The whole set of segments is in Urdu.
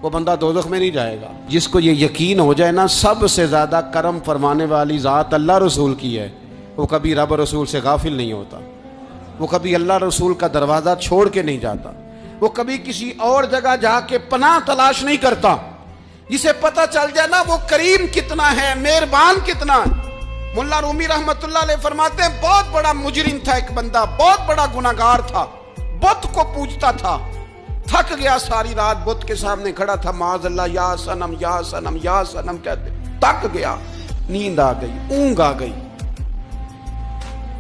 وہ بندہ دوزخ میں نہیں جائے گا۔ جس کو یہ یقین ہو جائے نا سب سے زیادہ کرم فرمانے والی ذات اللہ رسول کی ہے، وہ کبھی رب رسول سے غافل نہیں ہوتا، وہ کبھی اللہ رسول کا دروازہ چھوڑ کے نہیں جاتا، وہ کبھی کسی اور جگہ جا کے پناہ تلاش نہیں کرتا۔ جسے پتہ چل جائے نا وہ کریم کتنا ہے، مہربان کتنا ہے۔ مولا رومی رحمت اللہ علیہ فرماتے ہیں بہت بڑا مجرم تھا ایک بندہ، بہت بڑا گناہگار تھا، بت کو پوجتا تھا، تھک گیا، ساری رات بت کے سامنے کھڑا تھا، معاذ اللہ یا صنم یا صنم یا صنم کہتے، تھک گیا، نیند آ گئی، اونگ آ گئی۔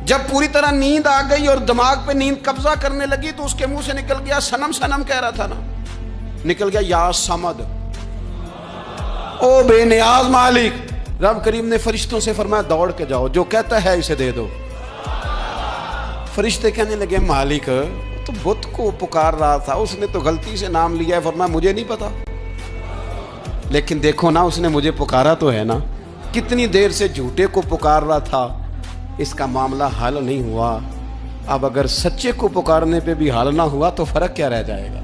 جب پوری طرح نیند آ گئی اور دماغ پہ نیند قبضہ کرنے لگی تو اس کے منہ سے نکل گیا، صنم صنم کہہ رہا تھا نا، نکل گیا یا صمد، او بے نیاز مالک۔ رب کریم نے فرشتوں سے فرمایا دوڑ کے جاؤ، جو کہتا ہے اسے دے دو۔ فرشتے کہنے لگے مالک تو بت کو پکار رہا تھا، اس نے تو غلطی سے نام لیا ہے۔ فرمایا مجھے نہیں پتا، لیکن دیکھو نا اس نے مجھے پکارا تو ہے نا، کتنی دیر سے جھوٹے کو پکار رہا تھا، اس کا معاملہ حل نہیں ہوا، اب اگر سچے کو پکارنے پہ بھی حل نہ ہوا تو فرق کیا رہ جائے گا؟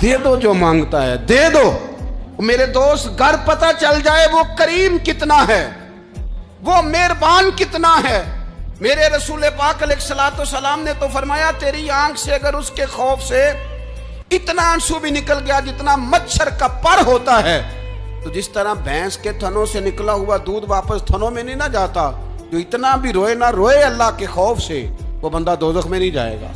دے دو جو مانگتا ہے، دے دو۔ میرے دوست گر پتہ چل جائے وہ کریم کتنا ہے، وہ مہربان کتنا ہے۔ میرے رسول پاک علیہ الصلوۃ والسلام نے تو فرمایا تیری آنکھ سے اگر اس کے خوف سے اتنا آنسو بھی نکل گیا جتنا مچھر کا پر ہوتا ہے، تو جس طرح بھینس کے تھنوں سے نکلا ہوا دودھ واپس تھنوں میں نہیں نہ جاتا، جو اتنا بھی روئے نہ روئے اللہ کے خوف سے، وہ بندہ دوزخ میں نہیں جائے گا۔